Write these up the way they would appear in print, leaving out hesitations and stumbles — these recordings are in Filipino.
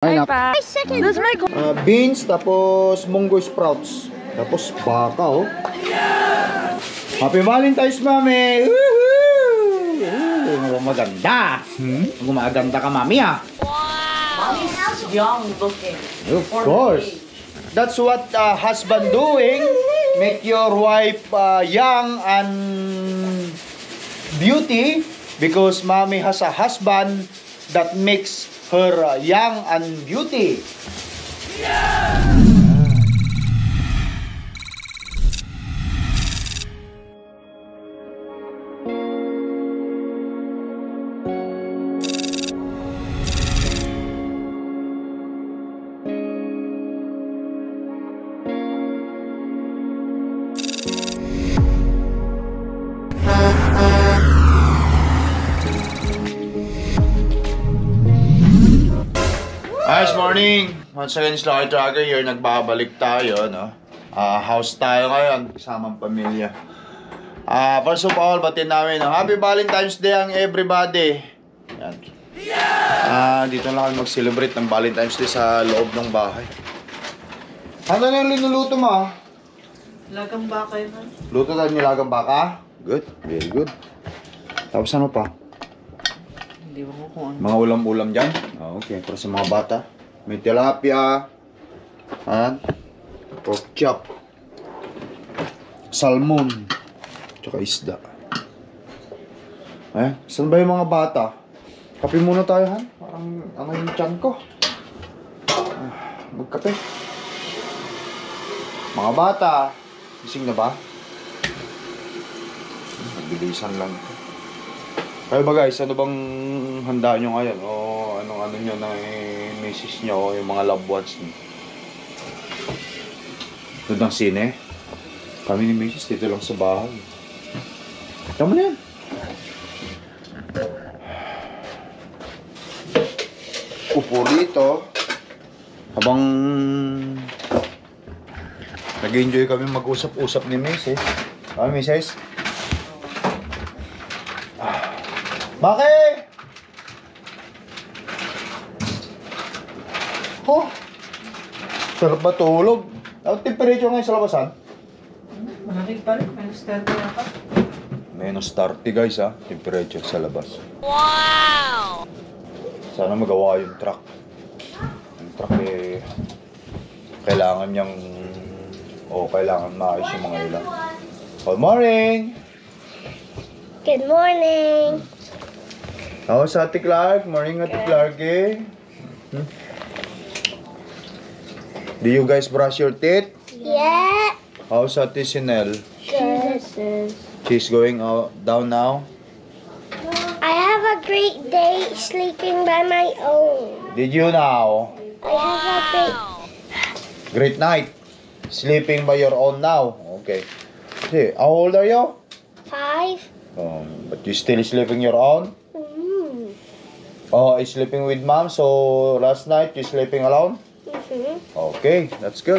Ay, Pa. beans, tapos munggo sprouts. Tapos baka, oh. Happy Valentine's, mami! Woohoo! Maganda! Gumaganda ka, mami, ah. Mommy's young looking. Of course. That's what husband doing. Make your wife young and beauty. Because mommy has a husband that makes her young and beauty. Guys, morning! Once again, Lucky Tracker here. Nagbabalik tayo, no? House tayo ngayon, kasamang pamilya. First of all, batin namin, no? Happy Valentine's Day ang everybody! Yan. Dito lang kami mag-celebrate ng Valentine's Day sa loob ng bahay. Ano na yung linuluto mo? Lagang baka yun. Luto tayo nilagang baka? Good, very good. Tapos ano pa? Hindi ko kung ano. Mga ulam-ulam dyan? Okay, para sa mga bata. May tilapia. Pork chop. Salmon. Tsaka isda. Saan ba yung mga bata? Kape muna tayo, han? Parang ano yung tiyan ko. Magkape. Mga bata. Gising na ba? Bilisan lang ito. Kayo ba guys, ano bang handa nyo ngayon? O anong nyo na misis nyo o yung mga loved ones nyo? Doon ng sine? Kami ni misis dito lang sa bahay. Tama na yan. Upo rito. Habang nag-enjoy kami mag-usap-usap ni misis. Kami misis? Bakit? Oh, sarap ba tulog? Ang temperature ngayon sa labasan? Malaki pa rin. Minus 30 na pa. Minus 30 guys temperature sa labas. Wow! Sana magawa yung truck. Yung truck kailangan niyang kailangan maayos yung mga ilang. Good morning! Good morning. How's Ate Clark? Morning, Ate Clark, eh? Do you guys brush your teeth? Yeah. How's Ate Sinel? Good. She's going down now? I have a great day sleeping by my own. Did you now? I have a Great night. Sleeping by your own now. Okay. See, how old are you? 5. But you still sleeping your own? Oh, sleeping with mom. So last night you sleeping alone? Okay, that's good.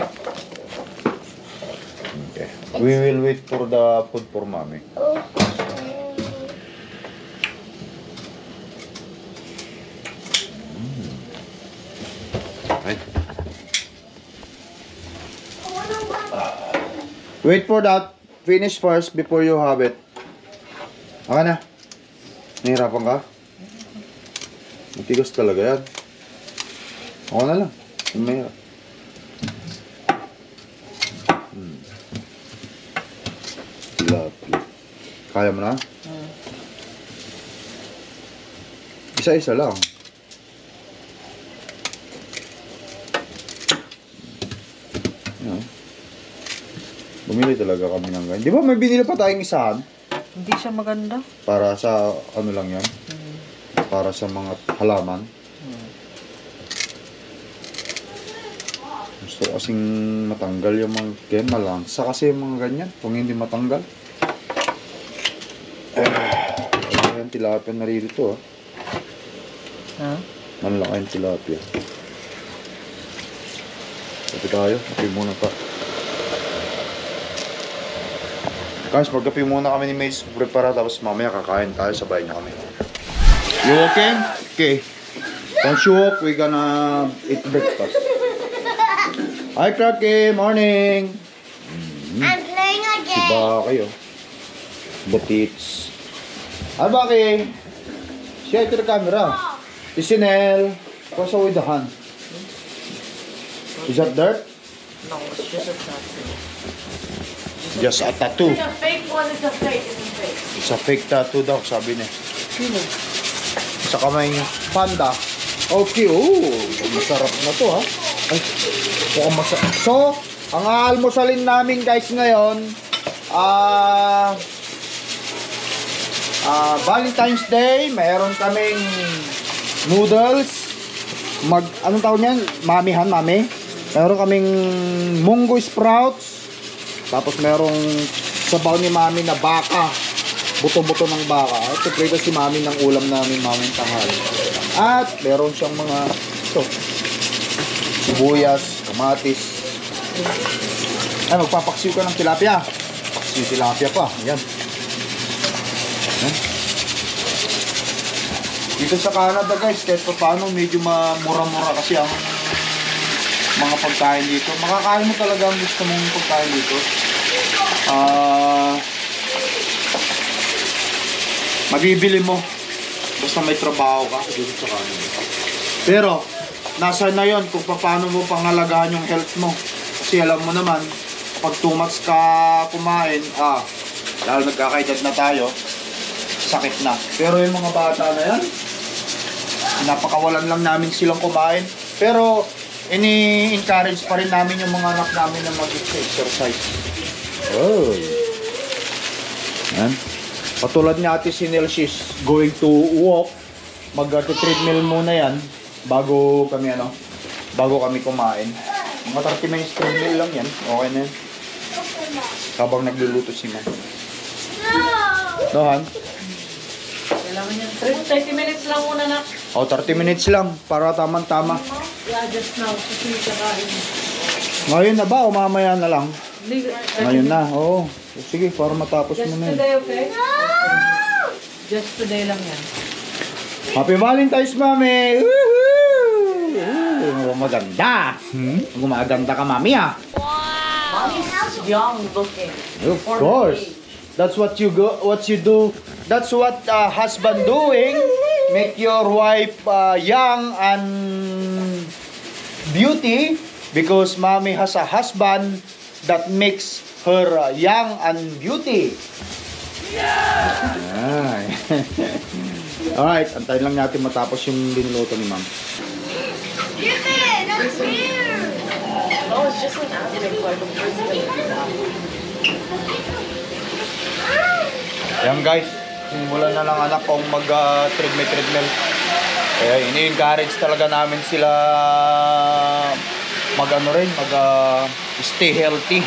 Okay, we will wait for the food for mommy. Right. Wait for that. Finish first before you have it. Okay na. Nahirapan ka? Matigas talaga yan. Ako na lang. Mahirap. Tilapia. Kaya mo na? Isa-isa lang. Bumili talaga kami ng ganyan. Di ba may binili pa tayong isahan? Hindi siya maganda. Para sa ano lang yan? Para sa mga halaman. Gusto kasing matanggal yung mga ganyan. Malangsa kasi yung mga ganyan. Kung hindi matanggal. Ayan, tilapia naririto. Malaki yung tilapia. Kapi tayo. Kapi muna pa. Guys, magkapi muna kami ni Mace. Prepara tapos mamaya kakain tayo. Sabay niya kami. You okay? Okay. Once you walk, we gonna eat breakfast. Hi, Cracky. Morning. I'm playing again. Diba kayo? Butits. Hi, Baki. Share to the camera. Isinel. What's with the hand? Is that dirt? No, it's just a tattoo. Just a tattoo. It's a fake one, it's a fake, it's a fake. It's a fake tattoo daw, sabi niya. Sino? Sa kamay niya. Panda. Okay, oh. Masarap na to, ha? Ay, mukhang masarap. So, ang aalmusalin namin, guys, ngayon, Valentine's Day, mayroon kaming noodles. Anong tawag niyan? Mami. Meron kaming munggo sprouts. Tapos merong sabaw ni Mami na baka. Buto-buto ng baka. Ito, prito si Mami ng ulam namin maming tanghali. At meron siyang mga sibuyas, kamatis. Ay, magpapaksiw ka ng tilapia. Paksiw tilapia pa. Ayan. Dito sa Canada, guys, kahit pa paano medyo mura-mura kasi ang mga pagkain dito. Makakain mo talaga ang gusto mong pagkain dito. Mabibili mo basta may trabaho ka dito sa Canada. Pero nasa na yon kung paano mo pangalagaan yung health mo. Kasi alam mo naman, pag too much ka kumain, lalo nagkakaedad na tayo, sakit na. Pero yung mga bata na yan, napakawalan lang namin silang kumain. Pero ini-encourage pa rin namin yung mga anak namin na mag-exercise. Oh. Yan. Patulad ni Ate Sinel, she's going to walk. Mag-treadmill muna yan bago kami kumain. Mga 30 minutes treadmill lang yan. Okay na yan. Habang nagluluto si Ma'am. No, Han? Kailangan yan. 30 minutes lang muna na. 30 minutes lang para tamang-tama. Yeah, just now. Kasi kakain. Ngayon na ba o mamaya na lang? Hindi, Ngayon na, oo. Sige, para matapos just mo na yun. today, okay? Just today lang yan. Happy Valentine's, Mami! Woohoo! Maganda! Gumaganda ka, Mami, ah! Mommy's young looking. Of course! That's what you do. That's what husband doing. Make your wife young and beauty because Mommy has a husband that makes her young and beauty. Yeah. Alright, antayin lang natin matapos yung linuluto ni Ma'am. Give it! That's weird! Oh, it's just an acid like a person. Yan guys, simulan na ng anak kong mag-treadmill. Kaya ini-encourage talaga namin sila stay healthy.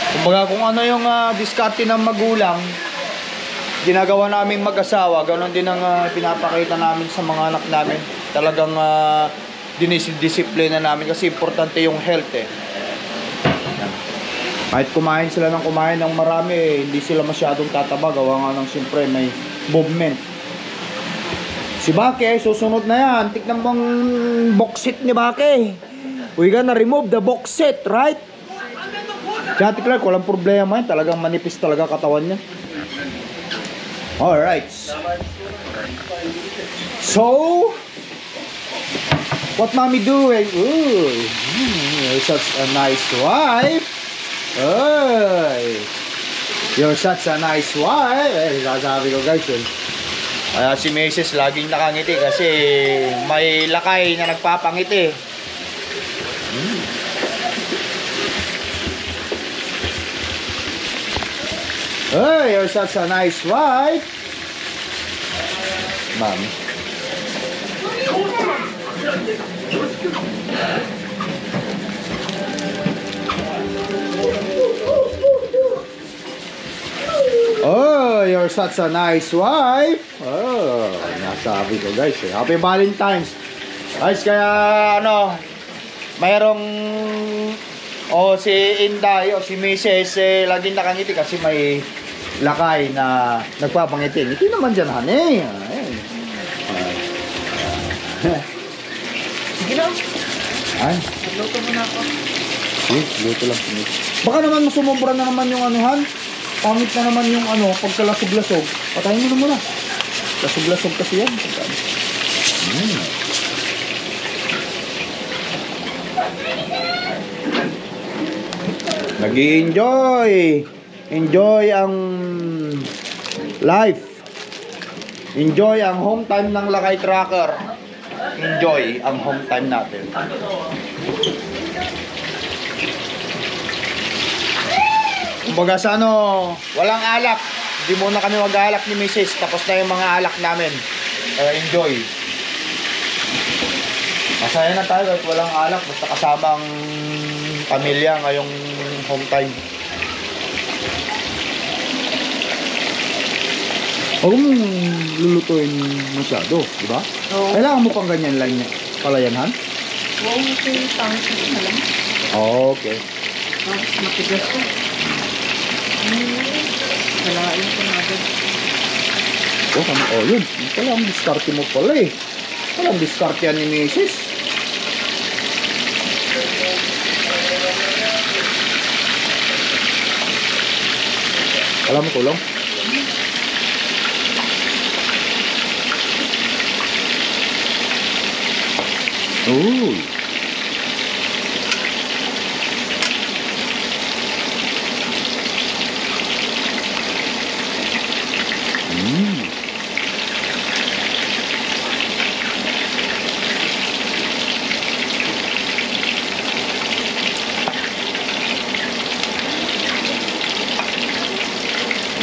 Kumbaga kung ano yung diskarte ng magulang, ginagawa naming mag-asawa, ganoon din ang pinapakita namin sa mga anak namin. Talagang dinidisiplina namin kasi importante yung health eh. Yan. Kahit kumain sila ng marami, hindi sila masyadong tataba. Gawa nga ng siyempre may movement. Si Bake, susunod na yan. Tignan mong box set ni Bake. We gonna remove the box set, right? Kaya Clark, walang problema yan. Talagang manipis talaga katawan niya. Alright. So, what Mommy doing? Ooh, you're such a nice wife. Oy, you're such a nice wife. Sasabi ko guys yun. Kaya si Mrs. laging nakangiti kasi may lakay na nagpapangiti. Hey, you're such a nice wife. Mommy. Oh, you're such a nice wife. Oh, nasabi ko guys eh. Happy Valentine's. Guys, kaya mayroong si Inday o si Mrs. laging nakangiti kasi may lakay na nagpapangiti. Ngiti naman dyan, honey. Ino, Ay, nagluto muna ako. luto lang. Baka naman sumobra na naman yung anuhan. Pangit na naman yung pagkalasog-lasog. Patayin mo na muna. Lasog-lasog kasi yan. Nag-i-enjoy. Enjoy ang life. Enjoy ang home time ng Lakay Tracker. Enjoy ang home time natin. Kumbaga sa walang alak. Hindi muna kami mag-alak ni Mrs. Tapos na yung mga alak namin. Enjoy. Masaya na tayo kahit walang alak. Basta kasama ang pamilya ngayong home time. Huwag mong lulutuin masyado, di ba? Oo. Kailangan mo pang ganyan lang niya. Palayanhan? Wow, ito yung tangos na lang. Okay. Tapos matigas ko. Kalain ko na agad. Yun. Yung pala ang diskarte mo pala eh. Pala ang diskarte yan ni Mrs. Alam mo tulong? Ooh.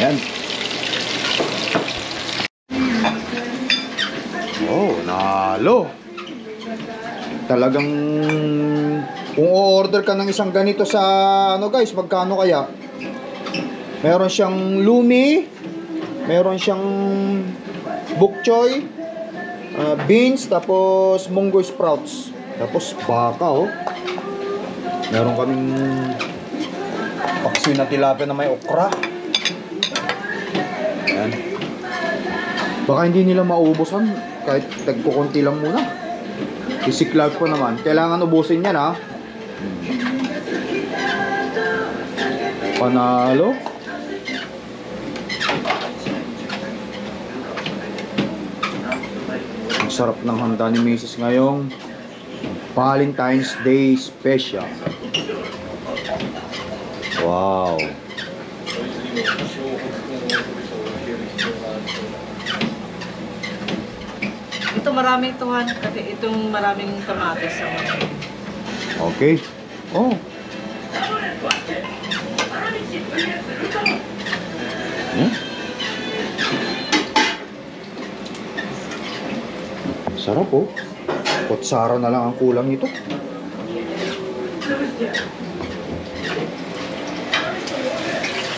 Yan. Oh, nalo. Talagang kung o-order ka ng isang ganito sa guys, magkano kaya? Meron siyang lumi, meron siyang bok choy, beans, tapos munggo sprouts, tapos baka meron kaming paksiw na tilapia na may okra. Yan. Baka hindi nila mauubusan kahit tagkukunti lang muna. Isiklaw po naman. Kailangan ubusin yan ha. Panalo. Ang sarap ng handa ni Mrs. ngayong Valentine's Day Special. Wow. Ito maraming tuhan kasi itong maraming kamatis. Okay. Oh. Sarap Kutsara na lang ang kulang nito.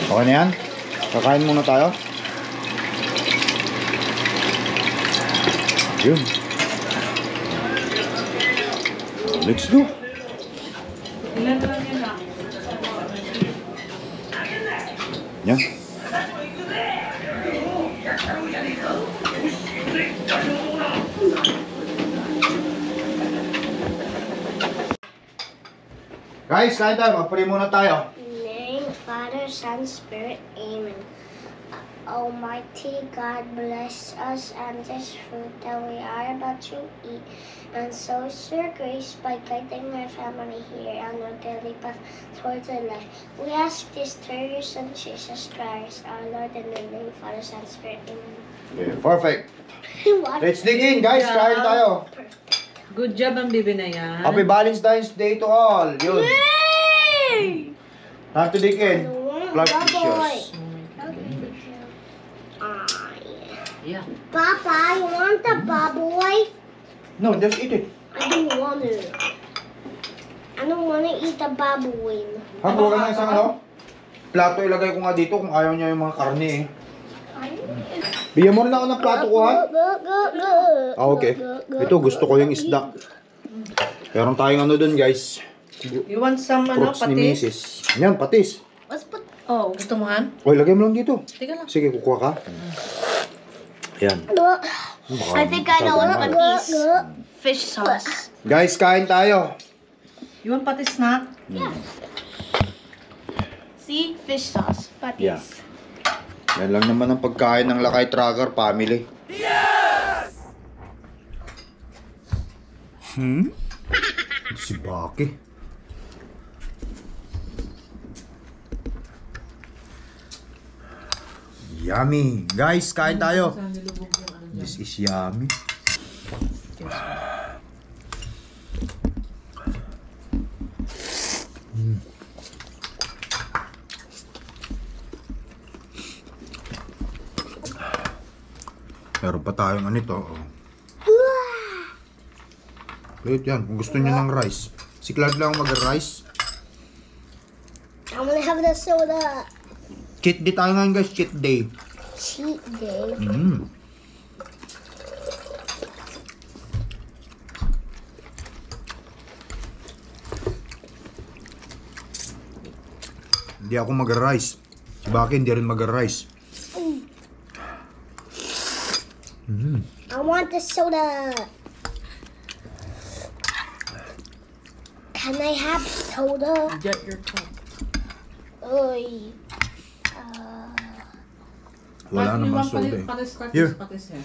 Okay na yan? Kakain muna tayo. Yun. Let's go. Ilan lang yan na? Yan. Guys, kain tayo. Mag-pray muna tayo. Name, Father, Son, Spirit, Amen. Almighty God, bless us and this food that we are about to eat, and so is your grace by guiding our family here on our daily path towards our life. We ask this through your Son, Jesus Christ, our Lord, in the name of Father, Son, Spirit, Amen. Okay, perfect. What? Let's dig in, guys. Kain tayo. Good job ang bibi na yan. Happy Valentine's Day to all. Yun. Yay! Time to dig in. Blood Baboy. tissues. Yeah. Papa, you want the baboy? No, just eat it. I don't want to. I don't want to eat the baboy. Ha, buka ka ng isang plato ilagay ko nga dito kung ayaw niya yung mga karne Bigyan mo rin ako ng plato ko, ha? Okay. Ito, gusto ko yung isda. Meron tayong dun, guys. You want some Fruits ni patis? Mrs. Yan, patis. Let's put... Oh, gusto mo han? O, ilagay mo lang dito. Teka lang. Sige, kukuha ka. Yan. I think I know what patis. Fish sauce. Guys, kain tayo. You want pati snack? See? Fish sauce. But Yeah. Yan lang naman ang pagkain ng Lakay Tracker family. Si Baki. Yummy. Guys, kain tayo. This is yummy. Meron pa tayong anito. Oh. Wait yan, kung gusto niyo ng rice. Si Clark lang mag-rice. I'm gonna have the soda. Cheat day tayo ngayon guys, cheat day. Cheat day. Hindi ako mag-rice. Si Baki hindi rin mag-rice. I want the soda. Can I have soda? Get your cup. Oy. Wala naman soda eh. Here. Patis eh.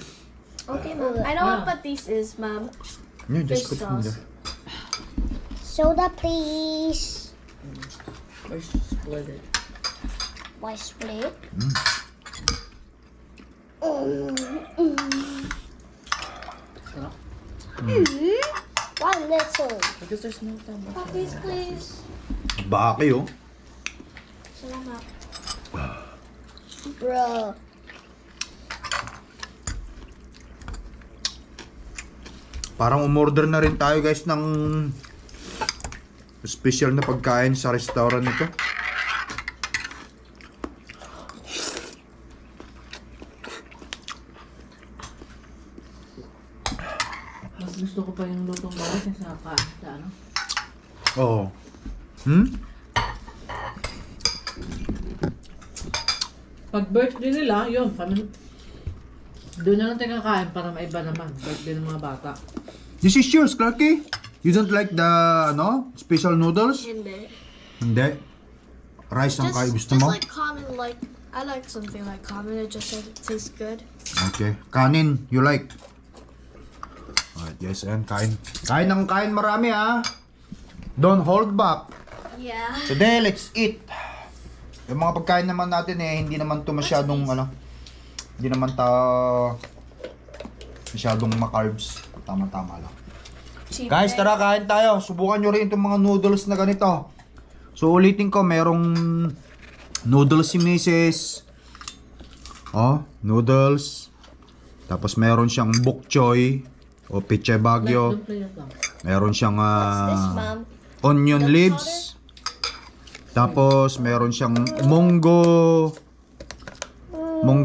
Okay, Mom. I know what patis is, Mom. Yeah, just Fish put it in there. Soda, please. Or split it. Why split? Sarap. One little. Because there's no time. Patis, please. Baki oh. Salamat. Bro. Parang umorder na rin tayo guys ng special na pagkain sa restaurant nito. Mas gusto ko pa yung lutong bawal kasi nakakaan sa ano. Oo. Pag birthday nila, yun, doon na lang tayo kakain para maiba naman. Birthday ng mga bata. This is yours, Clarky. You don't like the special noodles? Hindi. Hindi. Rice ang kayo gusto just mo? like common, like, I like something like common. It just tastes good. Okay. Kanin, you like? Alright, yes, and kain. Kain ng kain marami ha. Don't hold back. Yeah. Today, let's eat. Yung mga pagkain naman natin hindi naman to masyadong hindi naman masyadong ma-carbs. Tama-tama lang. Cheap Guys, tara kain tayo. Subukan nyo rin itong mga noodles na ganito. So ulitin ko, merong noodles si Mrs. Oh, noodles. Tapos meron siyang bok choy o peche bagyo. Don't play it lang. Meron siyang This, Mom. onion leaves. Tapos meron siyang munggo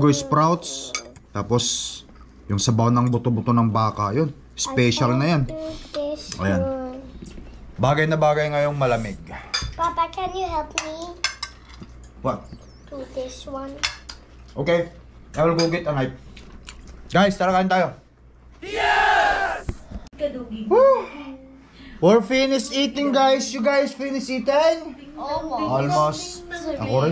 sprouts. Tapos yung sabaw ng buto-buto ng baka, yun. Special na yan. This Ayan. one. Bagay na bagay ngayong malamig. Papa, can you help me What? do this one? Okay, I will go get a knife. Guys, tara kain tayo. Woo! We're finished eating, guys. You guys finished eating? Almost. Ako rin.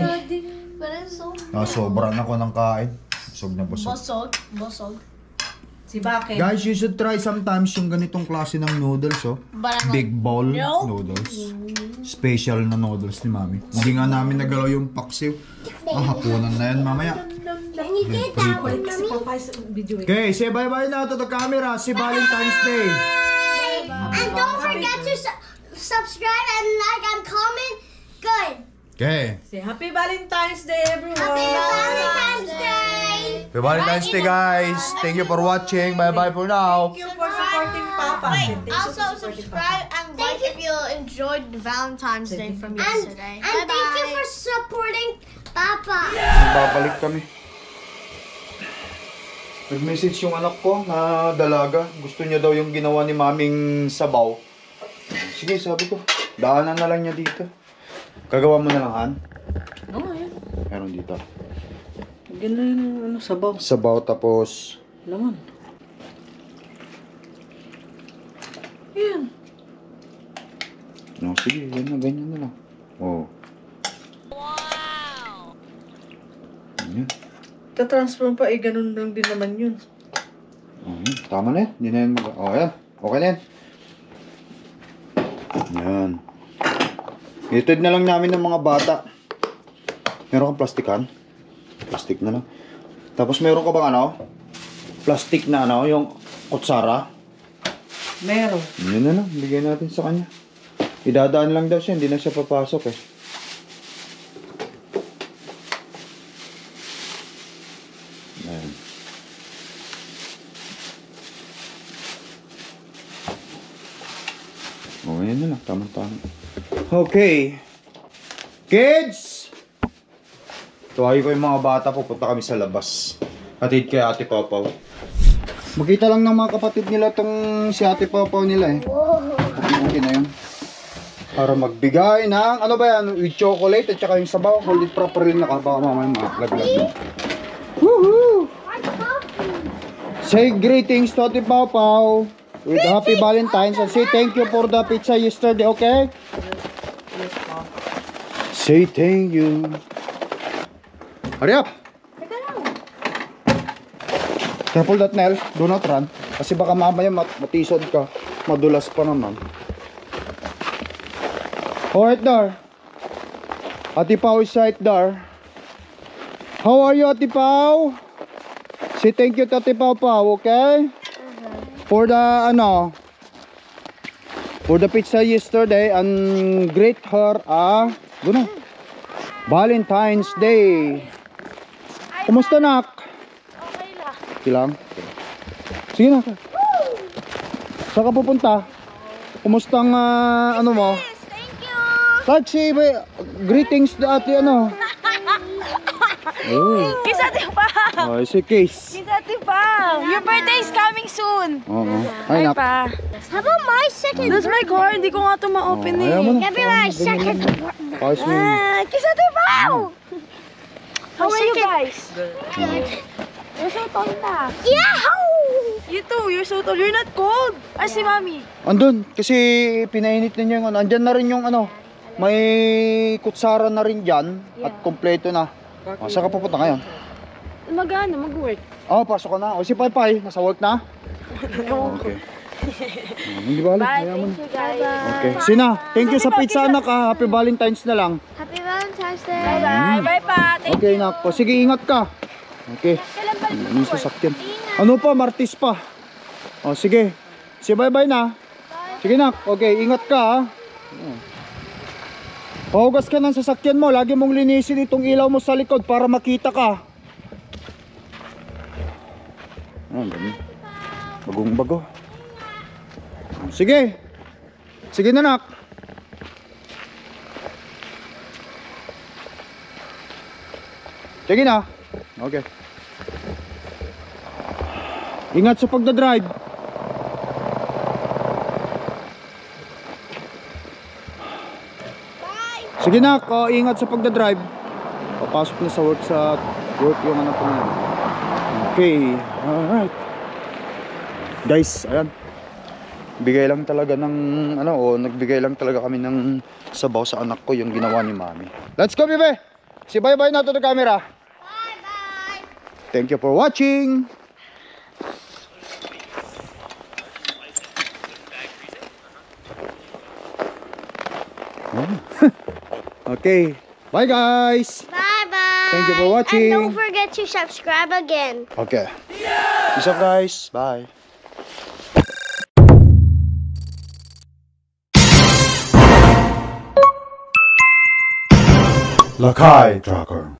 But it's so Sobra na ako ng kain. Busog na busog. bosog. Bosog. Si Bake. Guys, you should try sometimes yung ganitong klase ng noodles, oh. But I'm Big bowl noodles. Special na noodles ni Mami. Hindi nga namin nagalaw yung paksiw. Hapunan na yan mamaya. Can you get that one, Kasi Mommy? papay sa video eh. Okay, say bye-bye na to the camera. Si Valentine's Day. And don't forget to subscribe and like and comment. Good. Okay. Say Happy Valentine's Day, everyone! Happy Valentine's Day. Happy Valentine's Day, guys. Thank you for watching. Bye-bye for now. Thank you for supporting Papa. Thank you Also for supporting subscribe and like if you enjoyed Valentine's Day from yesterday. And thank you for supporting Papa. Babalik kami. Nag-message yung anak ko na dalaga. Gusto niya daw yung ginawa ni Maming sabaw. Sige, sabi ko. Daanan na lang niya dito. Kagawa mo na lang, Han. Papa. Oh, yan. Meron dito. Ganun yung sabaw. Sabaw tapos Laman. Yan. No, sige, yan na, ganyan na lang. Oh. Wow! Ganyan. Ta-transform pa, ganun lang din naman yun. Tama na yan. Hindi na yan yan. Okay na yan. Yan. Itid na lang namin ng mga bata. Meron kang plastikan? Plastic na lang. Tapos meron ka bang plastic na yung kutsara? Meron. Yun na lang. Bigyan natin sa kanya. Idadaan lang daw siya. Hindi na siya papasok eh. Ayan. O, yan na lang. Tama-tama. Okay. Kids! Tuwayo ko yung mga bata. Pupunta kami sa labas. Hatid kay Ate Papaw. Makita lang ng mga kapatid nila tong si Ate Papaw nila eh. Okay na yun. Para magbigay ng, ano ba yan, with chocolate at saka yung sabaw. Hold it properly na ka. Baka mamaya maglaglag mo. Woohoo! Say greetings to Ate Papaw with Happy Valentine's and say thank you for the pizza yesterday, okay? Say thank you. Hurry up! Careful that, Nell. Do not run. Kasi baka mamaya matisod ka. Madulas pa naman. Alright, there. Ate Pao is right there. How are you, Ate Pao? Say thank you to Ate Pao, okay? For the, for the pizza yesterday and greet her, Valentine's Day. Kumusta, nak? Okay lang. Sige na. Saan ka pupunta? Kumusta ang mo? Thank you. Taxi, greetings to ate Oh. Kiss Ate Pao. Oh, si Case. Kiss Ate Pao. Your birthday is coming soon. Oo. Ay, nak. Pa. How about my second? That's my car. Hindi ko nga ito ma-open Ayaw mo na. Give me my second. Ayos mo yun. Kiss Ate Pao. How are you guys? You're so tall na. Yahoo! You too. You're so tall. You're not cold. Ay, si Mami. Andun, kasi pinainit na niya yung andyan na rin yung may kutsara na rin dyan at kompleto na. O, saan ka pupunta ngayon? Mag-work. Pasok ka na. O, si Pai Pai, nasa work na? Okay. Hindi ba alam? Bye. Thank you guys. Okay. Sina, thank you sa pizza, anak. Happy Valentine's na lang. Happy Valentine's Day. Bye. Bye pa. Thank Okay, nak. O, sige, ingat ka. Okay. Ano yung sasakyan? Ano pa? Martis pa. O, sige. Sige, bye-bye na. Sige, nak. Okay, ingat ka, ha. Pahugas ka ng sasakyan mo. Lagi mong linisin itong ilaw mo sa likod para makita ka. Dami. Bagong-bago. Sige. Sige na, nak. Sige na. Okay. Ingat sa pagdadrive. Sige na, ingat sa pagdadrive. Papasok na sa work yung anak ko na. Okay, alright. Guys, ayan. Bigay lang talaga ng, nagbigay lang talaga kami ng sabaw sa anak ko yung ginawa ni Mami. Let's go, bebe! Si bye-bye na to the camera. Bye-bye. Thank you for watching. Okay, bye guys. Bye-bye. Thank you for watching. And don't forget to subscribe again. Okay. Peace out, guys. Bye. Lakai Tracker.